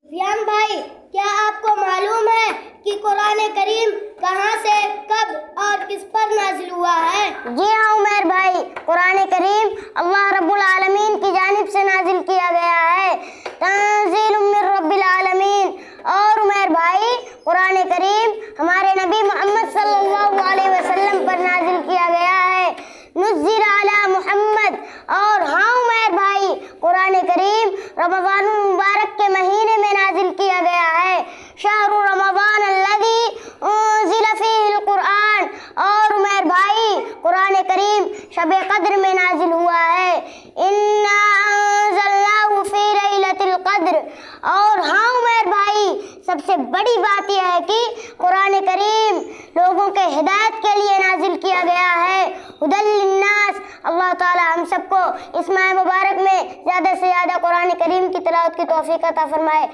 सुफियान भाई, क्या आपको मालूम है कि कुरान करीम कहाँ से, कब और किस पर नाजिल हुआ है? जी हाँ उमर भाई, कुरान करीम अल्लाह रब्बुल आलमीन की जानिब से नाजिल किया गया है। तंज़ीलुम मिर रब्बिल आलमीन। और उमर भाई, कुरान करीम हमारे नबी मोहम्मद सल्लल्लाहु अलैहि वसल्लम पर नाजिल किया गया है। नुज़्ज़िल अला मुहम्मद। और हाँ उमर भाई, कुरान करीम रमज़ानुल मुबारक के महीने में नाजिल किया गया है। शहरु रमज़ान अल्लज़ी उन्ज़िला फ़ीहिल कुरान। और उमर भाई, कुरान करीम शब-ए क़द्र में नाजिल हुआ है। इन्ना अंज़लनाहु फ़ी लैलतिल क़द्र। और हाँ उमर भाई, सबसे बड़ी बात यह है कि कुरान करीम लोगों के हिदायत के लिए नाजिल किया गया है। हुदल लिन्नास। अल्लाह ताला हम सबको इस माह मुबारक में ज़्यादा से ज़्यादा कुरान करीम की तिलावत की तौफ़ीक़ अता फ़रमाए।